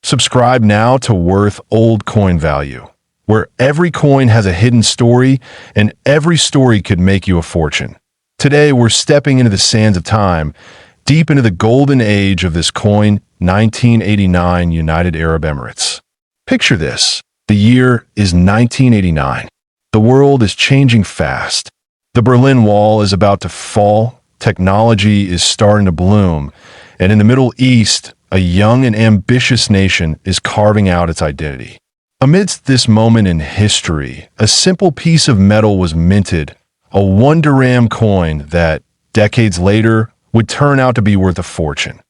Subscribe now to Worth Old Coin Value, where every coin has a hidden story and every story could make you a fortune. Today, we're stepping into the sands of time, deep into the golden age of this coin, 1989 United Arab Emirates. Picture this. The year is 1989. The world is changing fast. The Berlin Wall is about to fall, technology is starting to bloom, and in the Middle East, a young and ambitious nation is carving out its identity. Amidst this moment in history, a simple piece of metal was minted, a 1 dirham coin that, decades later, would turn out to be worth a fortune.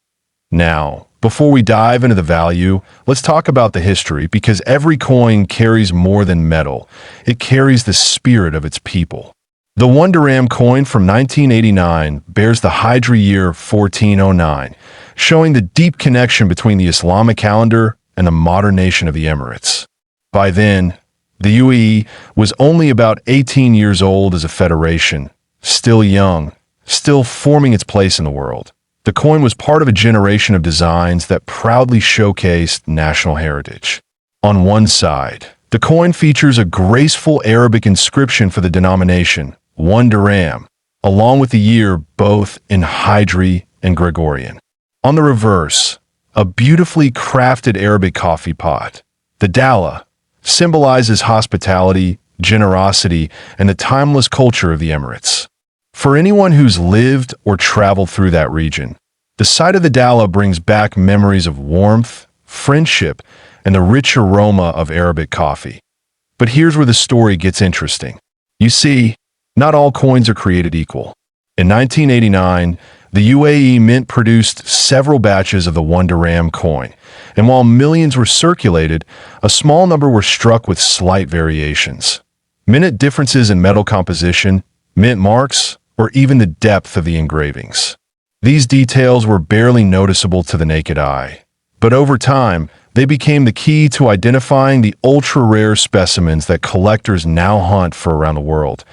Now, before we dive into the value, let's talk about the history, because every coin carries more than metal. It carries the spirit of its people. The 1 dirham coin from 1989 bears the Hijri year 1409, showing the deep connection between the Islamic calendar and the modern nation of the Emirates. By then, the UAE was only about 18 years old as a federation, still young, still forming its place in the world. The coin was part of a generation of designs that proudly showcased national heritage. On one side, the coin features a graceful Arabic inscription for the denomination, 1 dirham, along with the year both in Hijri and Gregorian. On the reverse, a beautifully crafted Arabic coffee pot. The Dala symbolizes hospitality, generosity, and the timeless culture of the Emirates. For anyone who's lived or traveled through that region, the sight of the Dala brings back memories of warmth, friendship, and the rich aroma of Arabic coffee. But here's where the story gets interesting. You see, not all coins are created equal. In 1989, the UAE Mint produced several batches of the 1 dirham coin, and while millions were circulated, a small number were struck with slight variations. Minute differences in metal composition, mint marks, or even the depth of the engravings. These details were barely noticeable to the naked eye, but over time, they became the key to identifying the ultra-rare specimens that collectors now hunt for around the world.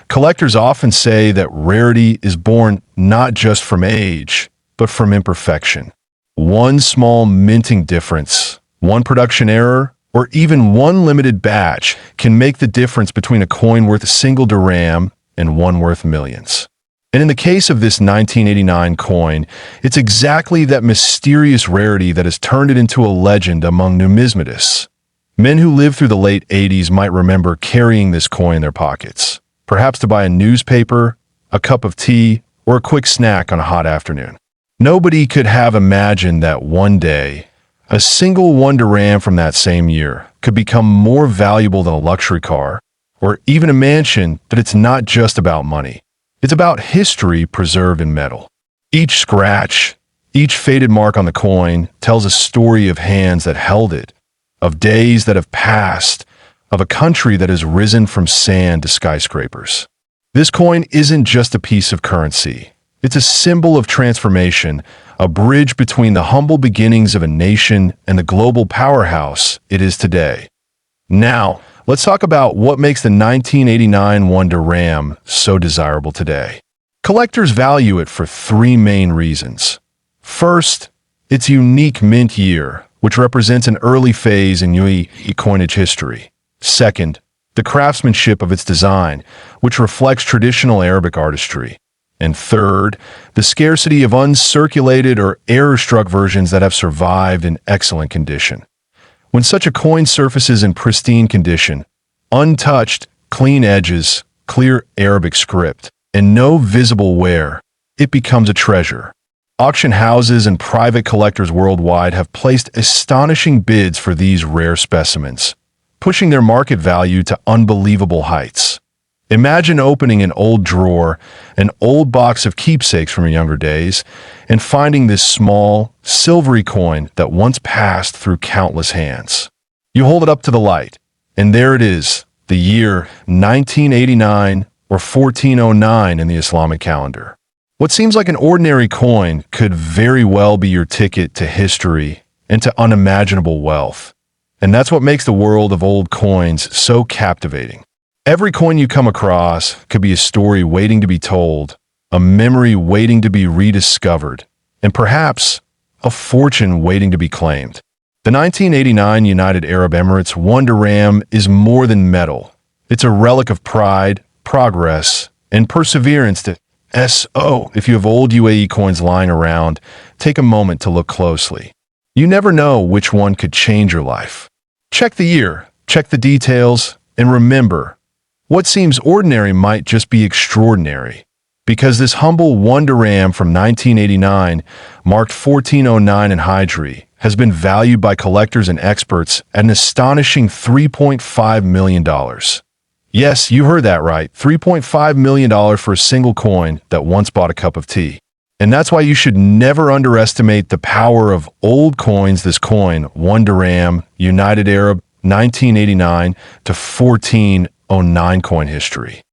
Collectors often say that rarity is born not just from age, but from imperfection. One small minting difference, one production error, or even one limited batch can make the difference between a coin worth a single dirham and one worth millions. And in the case of this 1989 coin, it's exactly that mysterious rarity that has turned it into a legend among numismatists. Men who lived through the late 80s might remember carrying this coin in their pockets, perhaps to buy a newspaper, a cup of tea, or a quick snack on a hot afternoon. Nobody could have imagined that one day, a single 1 dirham from that same year could become more valuable than a luxury car, or even a mansion. But it's not just about money. It's about history preserved in metal. Each scratch, each faded mark on the coin tells a story of hands that held it, of days that have passed, of a country that has risen from sand to skyscrapers. This coin isn't just a piece of currency. It's a symbol of transformation, a bridge between the humble beginnings of a nation and the global powerhouse it is today. Now, let's talk about what makes the 1989 1 dirham so desirable today. Collectors value it for 3 main reasons. First, its unique mint year, which represents an early phase in UAE coinage history. Second, the craftsmanship of its design, which reflects traditional Arabic artistry. And third, the scarcity of uncirculated or error-struck versions that have survived in excellent condition. When such a coin surfaces in pristine condition, untouched, clean edges, clear Arabic script, and no visible wear, it becomes a treasure. Auction houses and private collectors worldwide have placed astonishing bids for these rare specimens, pushing their market value to unbelievable heights. Imagine opening an old drawer, an old box of keepsakes from your younger days, and finding this small, silvery coin that once passed through countless hands. You hold it up to the light, and there it is, the year 1989 or 1409 in the Islamic calendar. What seems like an ordinary coin could very well be your ticket to history and to unimaginable wealth. And that's what makes the world of old coins so captivating. Every coin you come across could be a story waiting to be told, a memory waiting to be rediscovered, and perhaps a fortune waiting to be claimed. The 1989 United Arab Emirates 1 Dirham is more than metal. It's a relic of pride, progress, and perseverance that if you have old UAE coins lying around, take a moment to look closely. You never know which one could change your life. Check the year, check the details, and remember, what seems ordinary might just be extraordinary. Because this humble 1 dirham from 1989, marked 1409 in Hijri, has been valued by collectors and experts at an astonishing $3.5 million. Yes, you heard that right, $3.5 million for a single coin that once bought a cup of tea. And that's why you should never underestimate the power of old coins. This coin, 1 dirham, United Arab, 1989 to 1409 coin history.